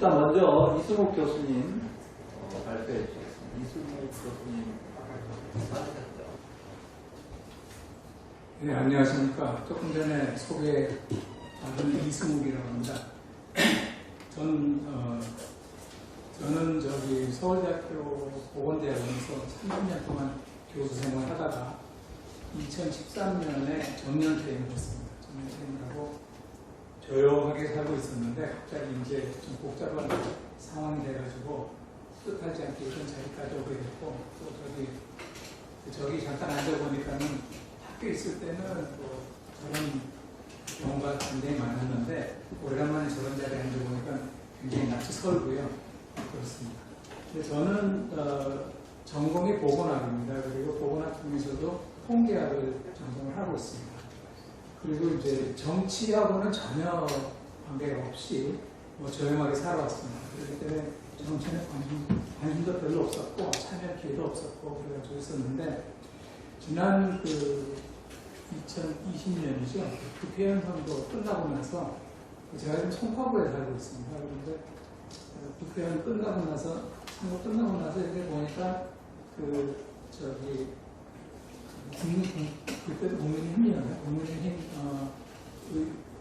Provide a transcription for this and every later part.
일단 먼저 이승욱 교수님 발표해 주시겠습니다. 이승욱 교수님 나오셨죠? 네, 안녕하십니까. 조금 전에 소개한 이승욱이라고 합니다. 저는 서울대학교 보건대학원에서 30년 동안 교수 생활을 하다가 2013년에 정년 퇴임을 했습니다. 정년 퇴임을 하고 조용하게 살고 있었는데 갑자기 이제 좀 복잡한 상황이 돼가지고 뜻하지 않게 이런 자리까지 오게 됐고, 또 저기 잠깐 앉아보니까는 학교에 있을 때는 뭐 저런 경우가 굉장히 많았는데 오래간만에 저런 자리에 앉아보니까 굉장히 낯이 설고요. 그렇습니다. 근데 저는 전공이 보건학입니다. 그리고 보건학 중에서도 통계학을 전공을 하고 있습니다. 그리고 이제 정치하고는 전혀 관계가 없이 뭐 조용하게 살아왔습니다. 그렇기 때문에 정치는 관심도 별로 없었고 참여할 기회도 없었고 그래가지고 있었는데, 지난 2020년이죠. 국회의원 선거 끝나고 나서 제가 지금 송파구에 살고 있습니다. 그런데 국회의원 끝나고 나서 선거 끝나고 나서 이렇게 보니까 그때도 국민의힘이었나요? 국민의힘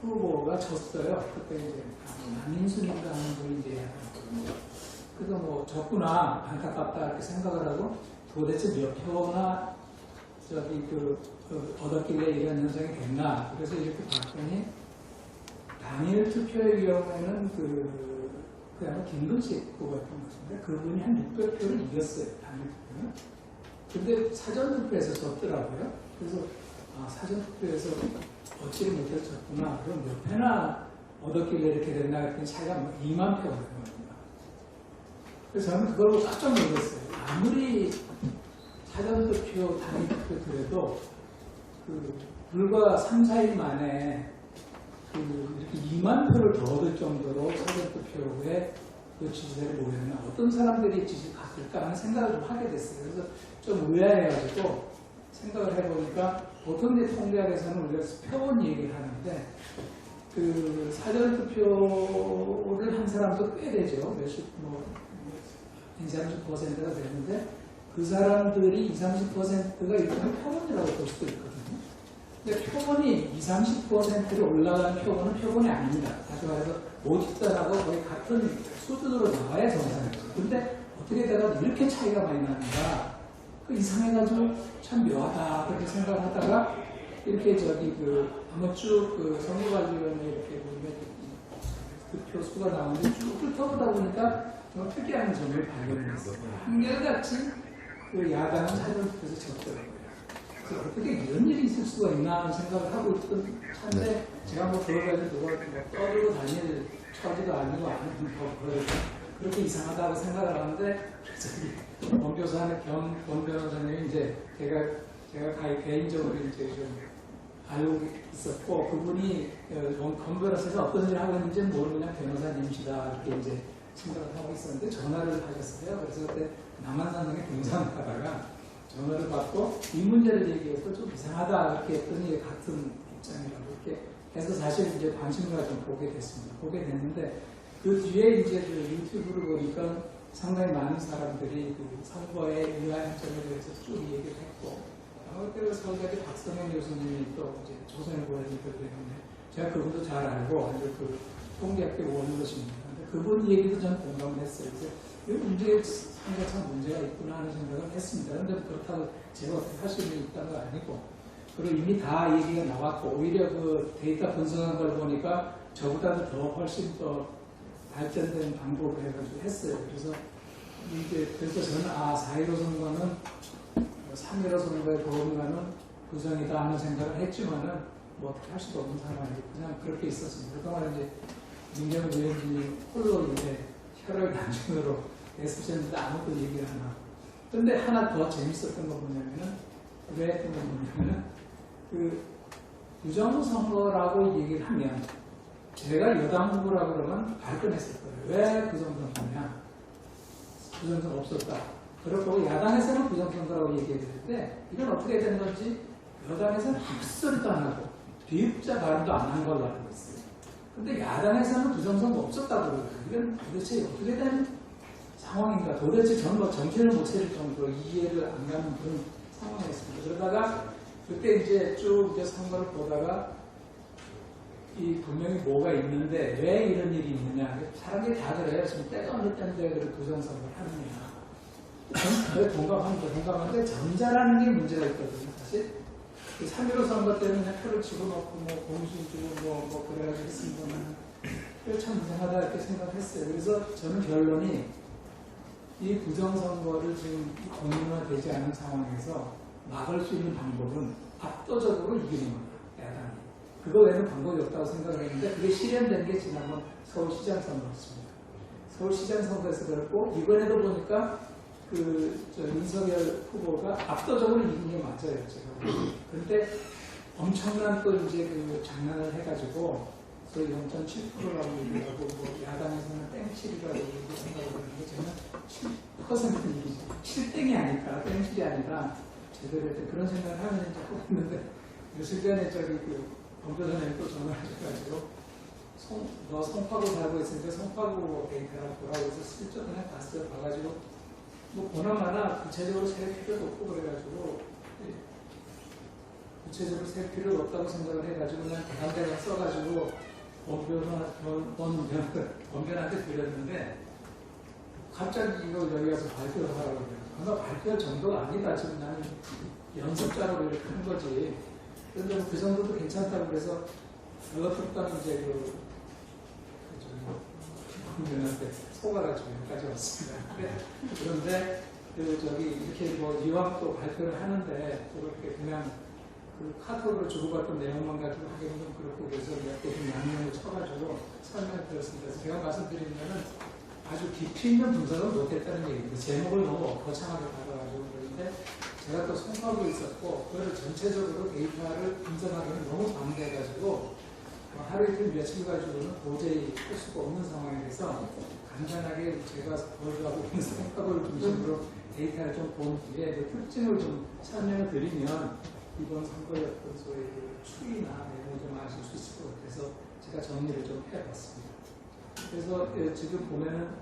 후보가 졌어요. 그때 이제 남인순인가 하는 분이 이제 그래서 뭐 졌구나, 안타깝다 이렇게 생각을 하고 도대체 몇 표나 얻었길래 이런 현상이 됐나. 그래서 이렇게 봤더니 당일 투표의 경우에는 그야말로 김근식 후보였던 것 같은데 그분이 한 600표를 이겼어요. 당일 투표는. 근데 사전투표에서 졌더라고요. 그래서 사전투표에서 얻지를 못해서 졌구나. 그럼 몇 표나 얻었길래 이렇게 됐나 했더니 차이가 2만 표가 된 겁니다. 그래서 저는 그걸 보고 깜짝 놀랐어요. 아무리 사전투표, 당일투표 그래도 불과 3, 4일 만에 이렇게 2만 표를 더 얻을 정도로 사전투표에 지지자들이 모였나, 어떤 사람들이 지지를 갔을까 하는 생각을 좀 하게 됐어요. 그래서 좀 의아해가지고 생각을 해보니까 보통 이제 통계학에서는 우리가 표본 얘기를 하는데 사전투표를 한 사람도 꽤 되죠. 20-30%가 되는데 그 사람들이 20-30%가 일단 표본이라고 볼 수도 있거든요. 근데 표본이 20-30%로 올라가는 표본은 표본이 아닙니다. 다시 말해서 50단하고 거의 같은 수준으로 나와야 정상이죠. 근데 어떻게 되다 이렇게 차이가 많이 나는가? 이상해가지고 참 묘하다 그렇게 생각하다가 이렇게 한번 쭉 선거관리위원회 이렇게 보면 득표수가 나오는데 쭉 훑어보다 보니까 좀 특이한 점을 발견했어요. 한결같이 야당은 사전투표에서 졌더라고요. 그래서 어떻게 이런 일이 있을 수가 있나 하는 생각을 하고 있던 차인데 제가 뭐 그걸 가지고 누가 떠들고 다닐 처지도 아니고 그렇게 이상하다고 생각을 하는데 권 교수한테 권 변호사님이 이제 제가 개인적으로 이제 좀 알고 있었고 그분이 권 변호사에서 어떤 일을 하고 있는지는 모르고 그냥 변호사님이시다 이렇게 이제 생각을 하고 있었는데 전화를 하셨어요. 그래서 그때 남한산성에 등산하다가 전화를 받고 이 문제를 얘기해서 좀 이상하다 이렇게 했더니 같은 입장이라고 이렇게 해서 사실 이제 관심을 좀 보게 됐습니다. 보게 됐는데 그 뒤에 이제 유튜브를 보니까 상당히 많은 사람들이 선거에 의아한 점에 대해서 쭉 얘기를 했고, 그때 서울대학교 박성현 교수님이 또 이제 조선을 보여주기 때문에 제가 그분도 잘 알고 아주 통계학교 원로십니다. 근데 그분 얘기도 저는 공감을 했어요. 그래서 이 문제에 상당히 참 문제가 있구나 하는 생각을 했습니다. 그런데 그렇다고 제가 어떻게 할 수 있는 게 있다는 건 아니고, 그리고 이미 다 얘기가 나왔고 오히려 데이터 분석한 걸 보니까 저보다도 더 훨씬 더 발전된 방법을 해가지고 했어요. 그래서 저는 4.15 선거는 3.15 선거에 보험가는 부정이다 하는 생각을 했지만은 뭐 어떻게 할 수도 없는 상황이고 그냥 그렇게 있었습니다. 그동안 이제 민경훈 위원장님 홀로 이제 혈혈 단중으로 애쓰셨는데 아무도 얘기를 안 하고. 근데 하나 더 재밌었던 거 뭐냐면은 왜 했던 거 뭐냐면은 부정선거라고 얘기를 하면 제가 여당 후보라 그러면 발끈했을 거예요. 왜 부정선거냐? 부정선거 없었다. 그렇고 야당에서는 부정선거라고 얘기했는데 이건 어떻게 된 건지 여당에서는 아무 소리도 안 하고 뒤입자 발언도 안 한 걸로 알고 있어요. 근데 야당에서는 부정선거 없었다고 그러거든요. 이건 도대체 어떻게 된 상황인가? 도대체 저는 뭐 정체를 못 차릴 정도로 이해를 안 가는 그런 상황이었습니다. 그러다가 그때 이제 쭉 이제 선거를 보다가 이 분명히 뭐가 있는데 왜 이런 일이 있느냐? 사람들이 다 그래요. 지금 때가 어느 때인데 그래 부정선거를 하느냐? 공감하는데 전자라는 게 문제가 있거든요. 사실 3.15 선거 때문에 표를 집어넣고 뭐 공수주고 뭐 그래가지고 했으면 참 이상하다 이렇게 생각했어요. 그래서 저는 결론이 이 부정선거를 지금 공론화되지 않은 상황에서 막을 수 있는 방법은 압도적으로 이기는 겁니다. 야당이. 그거 외에는 방법이 없다고 생각을 했는데 그게 실현된 게 지난번 서울시장 선거였습니다. 서울시장 선거에서 그렇고 이번에도 보니까 윤석열 후보가 압도적으로 이긴 게 맞아요. 제가. 그런데 엄청난 또 이제 장난을 해가지고 소위 0.7%라고 얘기하고 뭐 야당에서는 땡7이라고 생각을 하는데 저는 7%는 이기죠. 7땡이 아닐까, 땡7이 아니라 제대로 했던 그런 생각을 하면 자꾸 했는데 며칠 전에 범죄전에 또 전화를 해가지고 너 송파구 살고 있으니까 송파구 데이터라고 보라고 해서 실제 그냥 봤어요. 봐가지고 뭐 보나마나 구체적으로 셀 필요도 없고 그래가지고 구체적으로 셀 필요도 없다고 생각을 해가지고 그냥 대간대간 써가지고 원변한테 드렸는데 갑자기 이거 여기 가서 발표를 하라고 그래요. 아마 발표할 정도가 아니다. 지금 나는 연습자로 이렇게 한 거지. 그런데 뭐 그 정도도 괜찮다고 그래서 그것부터는 이제 원변한테 속아가지고 여기까지 왔습니다. 그런데 이렇게 뭐 이왕 또 발표를 하는데 그렇게 그냥 카톡으로 주고받던 내용만 가지고 하기는 좀 그렇고 그래서 몇개 양념을 쳐가지고 설명을 드렸습니다. 그래서 제가 말씀드리면은 아주 깊이 있는 분석을 못했다는 얘기입니다. 제목을 너무 거창하게 받아가지고 그러는데 제가 또 송파구에 있었고 그걸 전체적으로 데이터를 분석하기는 너무 방대해가지고 하루 이틀 며칠 가지고는 도저히 할 수가 없는 상황에서 간단하게 제가 보여주고 있는 송파구를 중심으로 데이터를 좀 본 뒤에 그 특징을 좀 설명을 드리면 이번 선거의 어떤 소위 추이나 내용을 좀 아실 수 있을 것 같아서 제가 정리를 좀 해봤습니다. 그래서 지금 보면은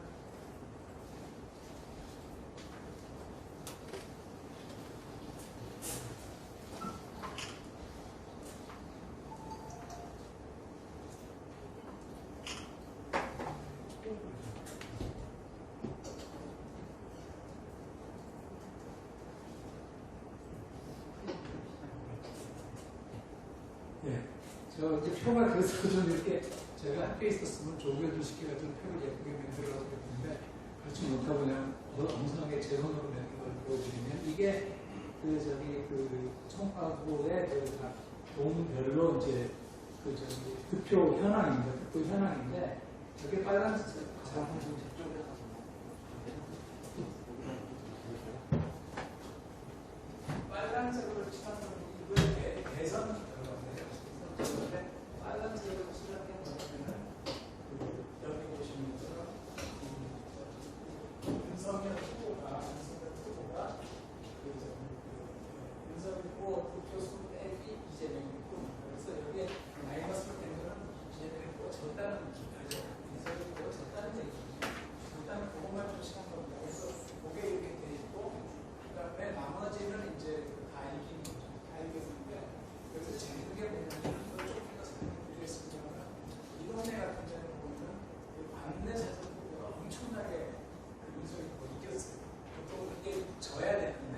이제 표가 그래서 좀 이렇게 제가 학교에 있었으면 조교도 시켜가지고 표를 예쁘게 만들어서 했는데 그렇지 못하고 그냥 엉성하게 제 손으로 내는 걸 보여드리면 이게 청파구의 동별로 이제 득표 현황입니다. 득표 현황인데 여기 빨간색 빨간색으로 칠하면 이거에 대선 빨간색으로 칠하게 되면 여기 보시면 윤석열 후보가 윤석열 후보 득표수 빼기 이재명이고 그래서 여기에 마이너스로 된 거는 이재명이 후보가 졌다는 얘기죠. 윤석열 후보가 졌다는 얘기죠. 일단 그것만 좀 시간 겁니다. 그래서 그게 이렇게 돼 있고 그다음에 나머지는 이제 다 이긴 거죠. 다 이겼는데 그래서 재밌는 게 뭐냐면 이번에 같은 경우는 보면 반대 사전 후보가 엄청나게 윤석열 후보 이겼어요. 보통 그게 져야 되는데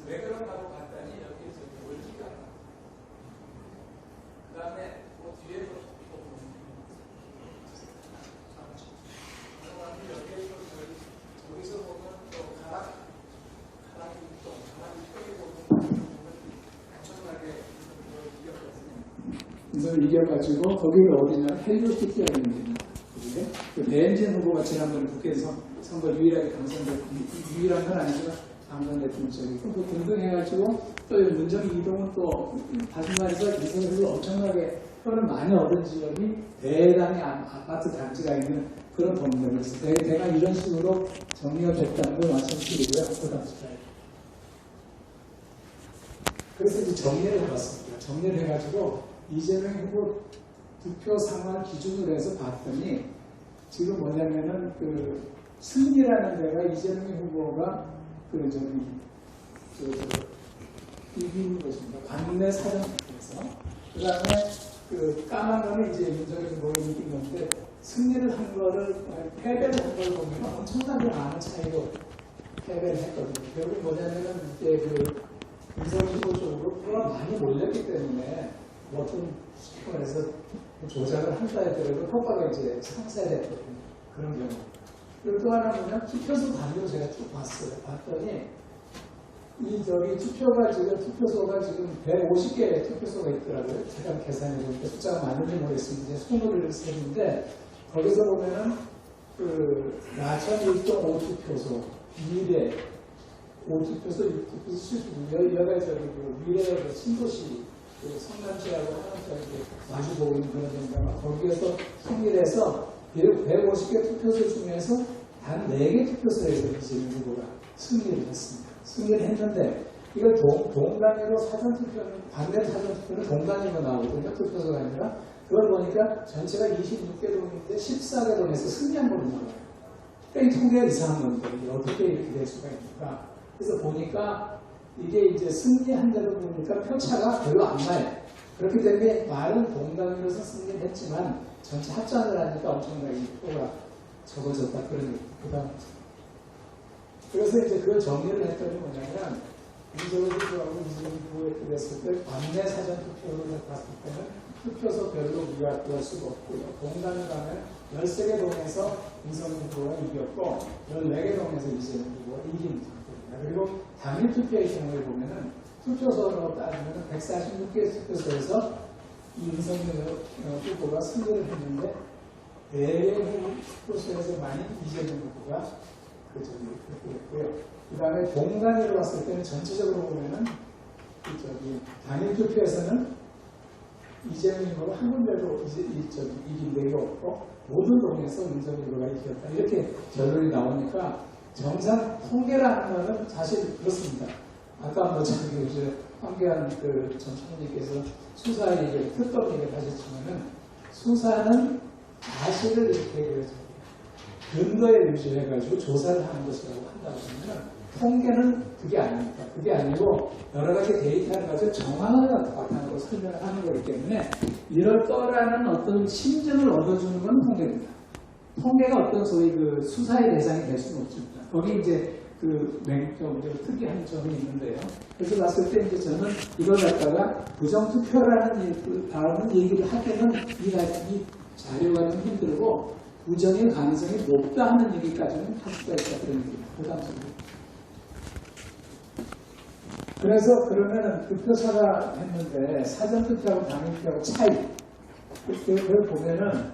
왜 그런가고 봤더니 여기에서 원리가 그 다음에 그 뒤에도 또 보면 여기에서 저기서 보면 또 가락이 또 가락이 펴게 보면 엄청나게 이겼거든요. 그래서 이겨가지고 거기가 어디냐 헬리오시티가 있는데 배현진 후보가 지난번에 국회에서 선거 유일하게 당선됐고 유일한 건 아니지만 당선됐던 적이고 그 등등해가지고 또 문정희 이동은 또 다시 말해서 이선으로 엄청나게 표를 많이 얻은 지역이 대단히 아파트 단지가 있는 그런 동네입니다. 그래서 대가 이런 식으로 정리가 됐다는 걸 말씀드리고요. 그래서 이제 정리를 해봤습니다. 정리를 해가지고 이재명 후보 득표 상황 기준으로 해서 봤더니 지금 뭐냐면은 그 승리라는 데가 이재명 후보가 그 이기는 것입니다. 관내 사전투표에서. 그 다음에 그 까만 거는 이제 윤석열 후보가 이긴 건데 승리를 한 거를, 패배를 한 걸 보면 엄청나게 많은 차이로 패배를 했거든요. 결국 뭐냐면은 이제 그 윤석열 후보 쪽으로 표가 많이 몰렸기 때문에 어떤 시점에서 조작을 한다 하더라도 효과가 이제 상쇄됐거든요. 그런 경우. 그리고 또 하나 뭐냐, 투표소 단위로 제가 쭉 봤어요. 봤더니 투표소가 지금 150개의 투표소가 있더라고요. 제가 계산해 보니까 숫자가 맞는지 모르겠습니다. 20개를 세는데, 거기서 보면은, 나천 1동 5투표소, 미래 5투표소, 6투표소, 여가 미래 신도시, 성남시하고 하남시하고 마주보고 있는 그런 데인가 거기에서 통일해서 150개 투표소 중에서 단 4개 투표소에서 이재명 후보가 승리를 했습니다. 승리를 했는데 이걸 동단위로 사전투표는 반대 사전투표는 동단위로 나오거든요. 투표소가 아니라 그걸 보니까 전체가 26개 동인데 14개 동에서 승리한 걸로 나와요. 그러니까 이 통계가 이상한 건데 어떻게 이렇게 될 수가 있는가. 그래서 보니까 이게 이제 승리한데도 보니까 표차가 별로 안 나요. 그렇기 때문에 말은 동단위로서 승리를 했지만 전체 합산을 하니까 엄청나게 표가 적어졌다. 그런 부담. 그래서 이제 그걸 정리를 했더니 뭐냐면 이재명 후보하고 이재명 후보에 됐을 때 관내 사전 투표를 봤을 때는 투표소별로 우리가 구할 수가 없고요. 동단위 가면 13개 동에서 윤석열 후보가 이겼고 14개 동에서 이재명 후보가 이긴 상태입니다. 그리고 당일 투표의 경우에 보면은 투표소로 따지면 146개 투표소에서 윤석열 후보가 승리를 했는데 4개 투표소에서만 이재명 후보가 그랬고요. 그 다음에 동단위로 봤을 때는 전체적으로 보면은 당일 투표에서는 이재명 후보가 한 군데도 이긴 적이 없고 모든 동에서 윤석열 후보가 이겼다. 이렇게 결론이 나오니까 정상 통계라는 것은 사실 그렇습니다. 아까 황교안 전 총리께서 수사 얘기를 특검 얘기를 하셨지만은 수사는 사실을 이렇게 근거에 위주해가지고 조사를 하는 것이라고 한다고 하면 통계는 그게 아닙니다. 그게 아니고 여러 가지 데이터를 가지고 정황을 바탕으로 설명을 하는 거기 때문에 이럴 거라는 어떤 심증을 얻어주는 건 통계입니다. 통계가 어떤 소위 수사의 대상이 될 수는 없습니다. 거기 이제 특이한 점이 있는데요. 그래서 봤을 때 이제 저는 이걸 갖다가 부정투표라는 다른 얘기를 할 때는 이 자료가 좀 힘들고 부정의 가능성이 높다 하는 얘기까지는 할 수가 있다 그런 얘기입니다. 부담스럽습니다. 그래서 그러면 득표사가 했는데 사전투표하고 당일투표하고 차이 그걸 보면은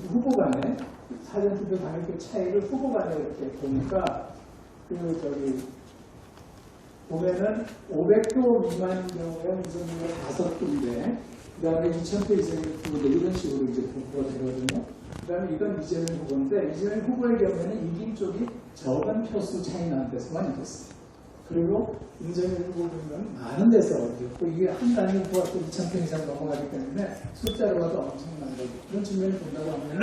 후보 간에 사전투표 당일투표 차이를 후보 간에 이렇게 보니까 보면은 500표 미만인 경우에 이재명이 5표인데 그 다음에 2000표 이재명 후보인데 이런 식으로 이제 공부가 되거든요. 그 다음에 이건 이재명 후보인데 이재명 후보의 경우에는 이긴 쪽이 적은 표수 차이 나는 데서만 이겼어요. 그리고 윤석열 후보는 많은 데서 이겼고 이게 한 단위 후보가 또 2000표 이상 넘어가기 때문에 숫자로 봐도 엄청난 거죠. 그런 측면을 본다고 하면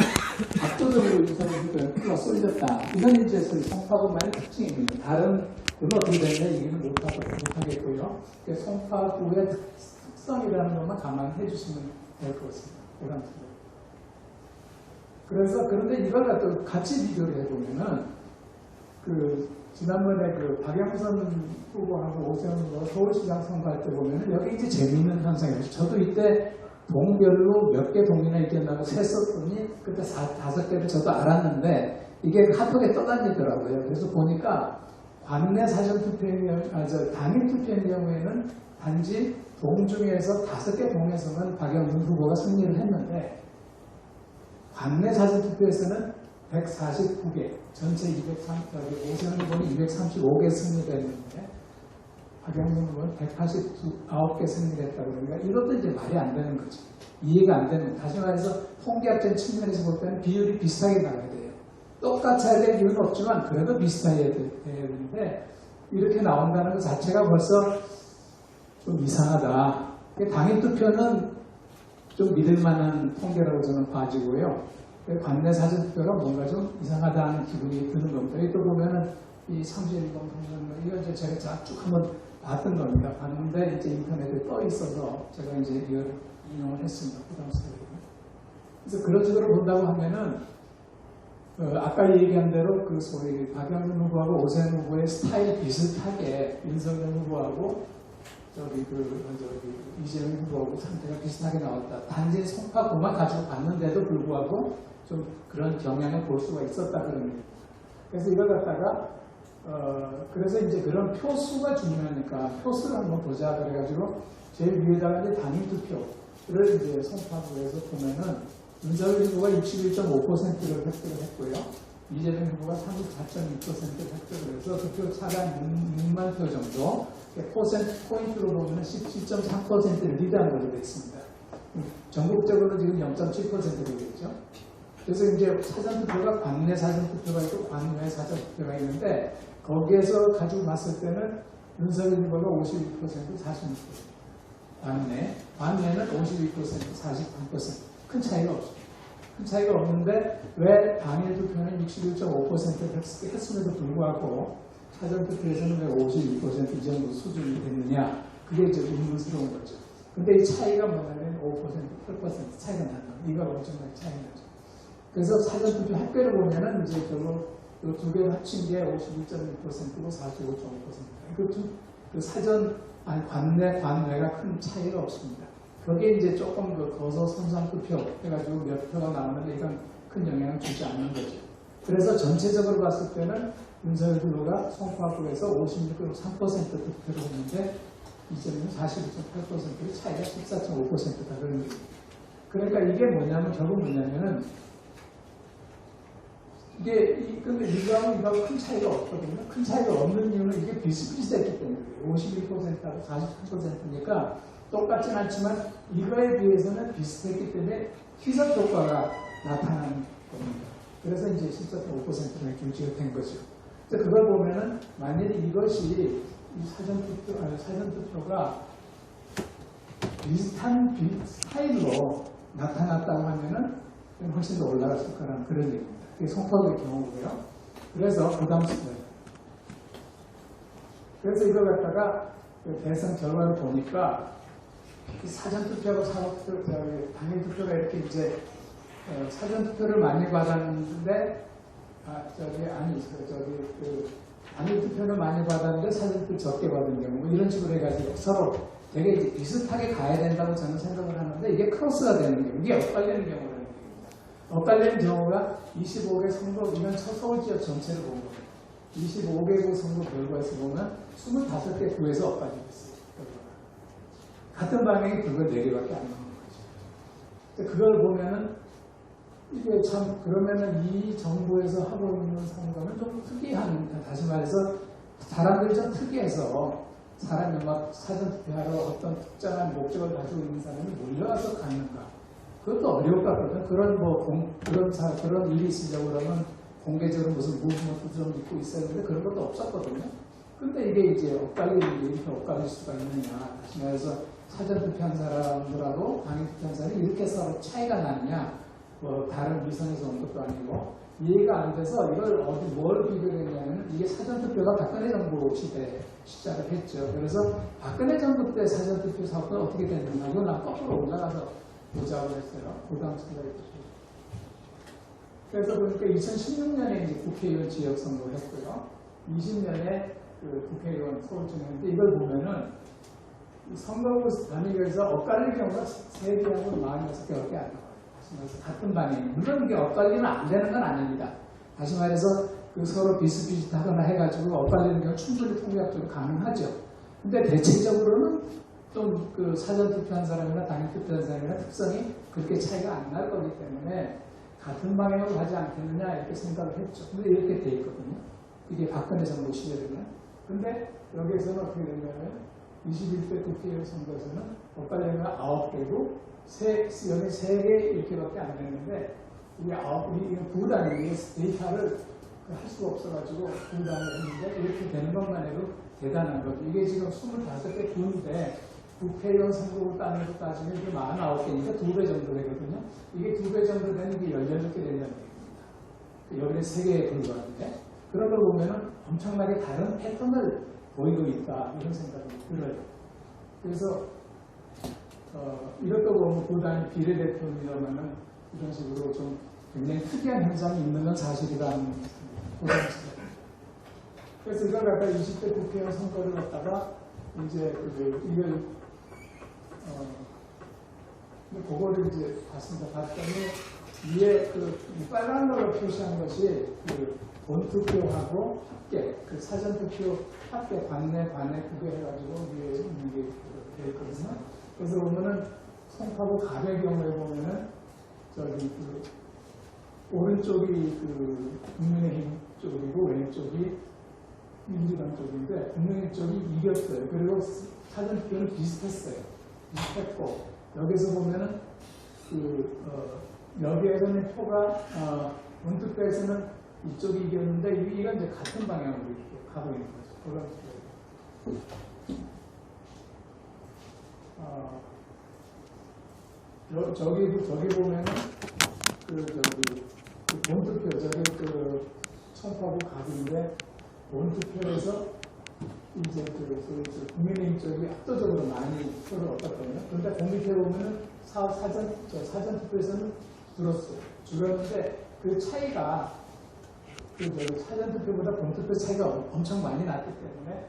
압도적으로 윤석열 후보의 표가 쏠렸다. 이건 이제 소위 송파구만의 특징입니다. 다른 그건 어떻게 되면 얘기는 못하겠고요. 송파구의 특성이라는 것만 감안해 주시면 될 것 같습니다. 그래서 그런데 이걸 갖다 같이 비교를 해보면은 지난번에 박영선 후보하고 오세훈 후보 서울시장 선거할 때 보면은 여기 이제 재미있는 현상이에요. 저도 이때 동별로 몇 개 동이나 있겠다고 셌었더니 그때 5개를 저도 알았는데 이게 카톡에 떠다니더라고요. 그래서 보니까 관내 사전투표의 경우, 당일 투표의 경우에는 단지 동 중에서 5개 동에서는 박영선 후보가 승리를 했는데 관내 사전투표에서는 149개, 전체 230, 오세훈 후보는 235개 승리가 있는데 박영선 후보는 189개 승리가 했다고 그러니까 이것도 이제 말이 안 되는 거죠. 이해가 안 되는, 다시 말해서 통계학적인 측면에서 볼 때는 비율이 비슷하게 나와야 돼요. 똑같이 해야 될 이유는 없지만 그래도 비슷하게 해야 되는데 이렇게 나온다는 것 자체가 벌써 좀 이상하다. 당일 투표는 좀 믿을 만한 통계라고 저는 봐지고요. 관내 사전투표가 뭔가 좀 이상하다는 기분이 드는 겁니다. 또 보면은 이 상실인공 통장 이거 이제 제가 쭉 한번 봤던 겁니다. 봤는데 이제 인터넷에 떠 있어서 제가 이제 이걸 인용을 했습니다. 부담스러워요. 그래서 그런 식으로 본다고 하면은 아까 얘기한 대로 그 소위 박영선 후보하고 오세훈 후보의 스타일 비슷하게 윤석열 후보하고 이재명 후보하고 상태가 비슷하게 나왔다. 단지 송파구만 가지고 봤는데도 불구하고 좀 그런 경향을 볼 수가 있었다 그런 얘기. 그래서 이걸 갖다가 그래서 이제 그런 표수가 중요하니까 표수를 한번 보자 그래가지고 제일 위에다가 이제 단일 투표를 이제 송파구에서 보면은 윤석열 후보가 61.5%를 획득을 했고요. 이재명 후보가 34.6%를 획득을 해서 득표 차가 6만 표 정도, 포인트로 보면 17.3%를 리드한 걸로 되어 있습니다. 전국적으로 지금 0.7% 되겠죠. 그래서 이제 사전투표가 관내 사전투표가 있고 관외 사전투표가 있는데 거기에서 가지고 봤을 때는 윤석열 후보가 51%, 46%. 관내는 52%, 48%. 큰 차이가 없습니다. 큰 차이가 없는데 왜 당일 투표는 61.5%를 했음에도 불구하고 사전투표에서는 왜 52% 이 정도 수준이 됐느냐. 그게 좀 의문스러운 거죠. 근데 이 차이가 뭐냐면 5%, 8% 차이가 나는 이가 엄청나게 차이 나죠. 그래서 사전투표 합계를 보면은 이제 결국 이 두 개를 합친 게 51.1%고 45.5%. 그 사전, 관내가 큰 차이가 없습니다. 거기에 이제 조금 그 거소 선상 투표 해가지고 몇 표가 나오는데 이건 큰 영향을 주지 않는 거죠. 그래서 전체적으로 봤을 때는 윤석열 후보가 송파구에서 56.3% 득표를 했는데 이재명은 41.8%의 차이가 14.5%다 그런 얘기입니다. 그러니까 이게 뭐냐면 결국 뭐냐면은 이게 근데 이거하고 큰 차이가 없거든요. 큰 차이가 없는 이유는 이게 비슷비슷했기 때문이에요. 51%하고 43%니까 똑같진 않지만 이거에 비해서는 비슷했기 때문에 희석 효과가 나타나는 겁니다. 그래서 이제 14.5%가 유지가 된 거죠. 그래서 그걸 보면은 만약에 이것이 이 사전투표가 비슷한 스타일로 나타났다고 하면은 훨씬 더 올라갔을 거라는 그런 얘기입니다. 이게 송파구의 경우고요. 그래서 부담스러워요. 그래서 이걸 갖다가 대선 결과를 보니까 사전투표하고 당일투표가 이렇게 이제 사전투표를 많이 받았는데 당일투표는 많이 받았는데 사전투표 적게 받은 경우 뭐 이런 식으로 해가지고 서로 되게 이제 비슷하게 가야 된다고 저는 생각을 하는데 이게 크로스가 되는 경우, 이게 엇갈리는 경우라는 얘기입니다. 엇갈리는 경우가 25개 선거, 이건 서울 지역 전체를 본 거예요. 25개국 선거 결과에서 보면 25개 구에서 엇갈리고 있어요. 같은 방향이 불과 4개밖에 안 나오는 거죠. 그걸 보면은 이게 참 그러면은 이 정부에서 하고 있는 선거는 좀 특이한, 다시 말해서 사람들이 좀 특이해서 사람이 막 사전투표하러 어떤 특정한 목적을 가지고 있는 사람이 몰려와서 가는가. 그것도 어려울 것 같거든요. 그런 일이 있으려고 그러면 공개적으로 무슨 무브먼트 좀 있고 있어야 되는데 그런 것도 없었거든요. 근데 이게 이제 엇갈리는 게 이렇게 엇갈릴 수가 있느냐. 다시 말해서 사전투표한 사람들하고 당일투표한 사람이 이렇게 서로 차이가 나느냐. 뭐 다른 위선에서 온 것도 아니고 이해가 안 돼서 이걸 뭘 비교했냐면 이게 사전투표가 박근혜 정부 시대에 시작을 했죠. 그래서 박근혜 정부 때 사전투표 사업은 어떻게 됐느냐. 이건 난 거꾸로 올라가서 보자고 했어요. 고당수가 있죠. 그래서 보니까 2016년에 이제 국회의원 지역선거를 했고요. 20년에 그 국회의원 서울청에 했는데 이걸 보면은 선거구 단위별에서 엇갈릴 경우가 3개하고 46개밖에 안 나와요. 같은 방향이. 물론 이게 엇갈리면 안 되는 건 아닙니다. 다시 말해서 그 서로 비슷비슷하거나 해가지고 엇갈리는 경우 충분히 통계학적으로 가능하죠. 근데 대체적으로는 또 그 사전투표한 사람이나 당일투표한 사람이나 특성이 그렇게 차이가 안 날 거기 때문에 같은 방향으로 가지 않겠느냐 이렇게 생각을 했죠. 근데 이렇게 돼 있거든요. 이게 박근혜 정부 시절이면. 근데 여기에서는 어떻게 되냐면 21대 국회의원 선거에서는 엇갈리면 9개고 여기 3개 이렇게밖에 안 되는데 이게 구단위 데이터를 할 수가 없어가지고 구단을 했는데 이렇게 되는 것만 해도 대단한 거죠. 이게 지금 25개 구인데 국회의원 선거구 단위로 따지면 이게 49개니까 2배 정도 되거든요. 이게 2배 정도 되는 게 18개 된다는 얘기입니다. 여기는 3개에 불과한데 그런 걸 보면은 엄청나게 다른 패턴을 보이고 있다 이런 생각이 들어요. 그래서 이것도 보면 부단히 비례대표입니다만은 이런 식으로 좀 굉장히 특이한 현상이 있는 건 사실이라는 보장입니다. 그래서 이걸 갖다 20대 국회의원 선거를 갖다가 이제 이걸 그거를 이제 봤더니 위에 빨간 걸로 표시한 것이 본투표하고 합계, 사전투표 합계 관내 그게 해가지고 위에 있는 게 되어 있거든요. 그래서 보면은 송파구 갑의 경우에 보면은 오른쪽이 국민의힘 쪽이고 왼쪽이 민주당 쪽인데 국민의힘 쪽이 이겼어요. 그리고 사전투표는 비슷했어요. 비슷했고 여기서 보면은 여기에서는 표가 본투표에서는 이쪽이 이겼는데 이건 이제 같은 방향으로 이렇게 가고 있는 거죠. 저기 보면은 본투표 청파구 갑인데 본투표에서 이제 국민의힘 쪽이 압도적으로 많이 표를 얻었거든요. 그런데 그 밑에 보면은 사전투표에서는 줄었는데 그 차이가 사전투표보다 본투표 차이가 엄청 많이 났기 때문에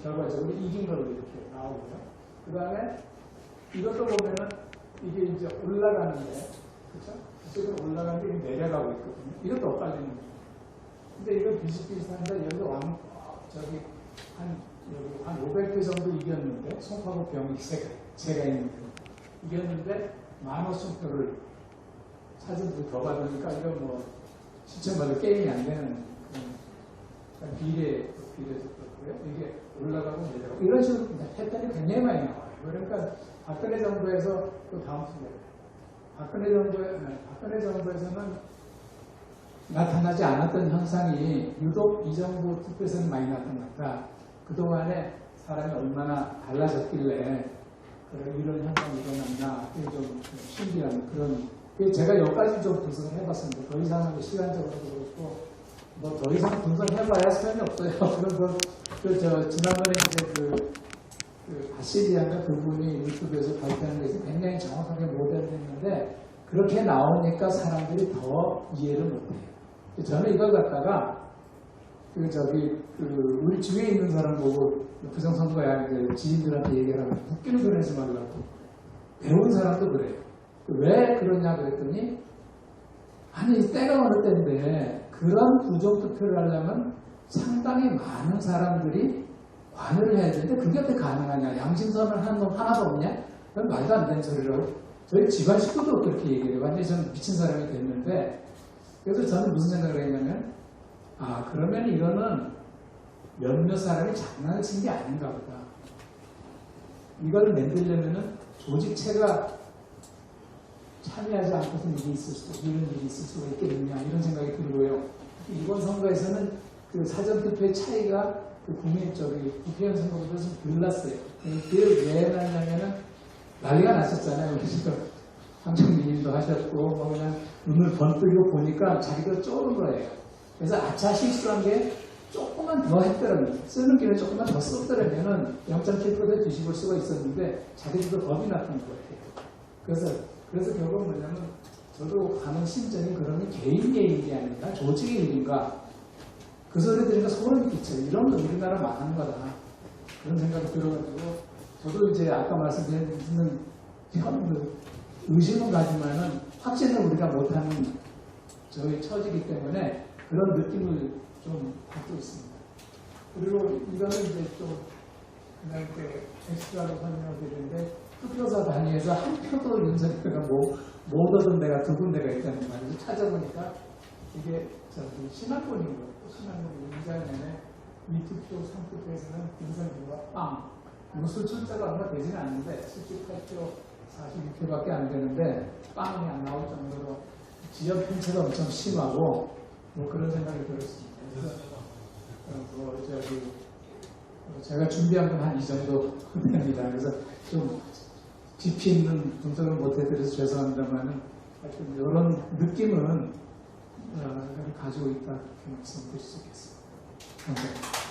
결과적으로 이긴 걸로 이렇게 나오고요. 그 다음에 이것도 보면은 이게 이제 올라가는데, 그쵸? 이쪽으로 올라가는데 이게 내려가고 있거든요. 이것도 엇갈리는 거죠. 근데 이건 비슷비슷한데, 여기도 한 500표 정도 이겼는데, 송파구 병이 제가 있는 표. 이겼는데, 15,000표를 사전투표 더 받으니까, 이건 뭐, 실체마다 게임이 안 되는 그런 비례였고요. 이게 올라가고 내려가고. 이런 식으로 패턴이 굉장히 많이 나와요. 그러니까, 박근혜 정부에서 또 다음 순서예요. 박근혜 정부에서는 나타나지 않았던 현상이 유독 이 정부 투표에서는 많이 나타났다. 그동안에 사람이 얼마나 달라졌길래 이런 현상이 일어났나. 그게 좀 신기한 그런. 제가 여기까지 좀 분석을 해봤습니다. 더 이상은 시간적으로도 그렇고, 뭐 더 이상 분석해봐야 소용이 없어요. 지난번에 이제 바시리안가 그분이 유튜브에서 발표하는 것이 굉장히 정확하게 모델했는데 그렇게 나오니까 사람들이 더 이해를 못해요. 저는 이걸 갖다가 우리 주위에 있는 사람 보고 부정선거야 지인들한테 얘기를 하면 웃기는 소리 하지 말라고. 배운 사람도 그래요. 왜 그러냐 그랬더니 아니 때가 어느 때인데 그런 부정투표를 하려면 상당히 많은 사람들이 관여를 해야 되는데 그게 어떻게 가능하냐. 양심선을 하는 놈 하나도 없냐? 그건 말도 안 되는 소리라고. 저희 집안 식구도 그렇게 얘기해요. 완전히 저는 미친 사람이 됐는데 그래서 저는 무슨 생각을 했냐면 그러면 이거는 몇몇 사람이 장난을 친 게 아닌가 보다. 이걸 만들려면은 조직체가 참여하지 않고서 이런 일이 있을 수가 있겠느냐 이런 생각이 들고요. 이번 선거에서는 사전투표의 차이가 국민 국회의원 선거보다 좀 불났어요. 그게 왜 났냐면은 난리가 났었잖아요. 그래서 황정민님도 하셨고 그냥 눈을 번뜨리고 보니까 자기가 쪼는 거예요. 그래서 아차 실수한 게 조금만 더 했더라면 쓰는 길을 조금만 더 썼더라면은 0.7% 뒤집을 수가 있었는데 자기들도 겁이 났던 것 같아요. 그래서 결국 뭐냐면 저도 가는 심정이 그러면 개인의 일이 아닌가 조직의 일인가 그 소리 들으니까 소름이 끼쳐요. 이런 거 우리나라 망하는 거다. 그런 생각이 들어가지고 저도 이제 아까 말씀드린 의심은 가지만은 확신을 우리가 못하는 저희 처지이기 때문에 그런 느낌을 좀 받고 있습니다. 그리고 이거는 이제 좀 그냥 엑스트라로 설명을 드리는데 투표사 단위에서 한 표도 윤석열가 못 얻은 데가 두 군데가 있다는 말이죠. 찾아보니까 이게 신안군인 거예요. 신안군이 이자년에 2투표, 3투표에서는 윤석열가 빵. 무술 숫자가 얼마 되지는 않는데 78표, 42표밖에 안 되는데 빵이 안 나올 정도로 지역 편차가 엄청 심하고 그런 생각이 들었습니다. 그래서 제가 준비한 건 한 이 정도 됩니다. 그래서 좀 깊이 있는 분석을 못해드려서 죄송합니다만 하여튼 이런 느낌은 가지고 있다 그렇게 말씀드릴 수 있겠습니다. 감사합니다.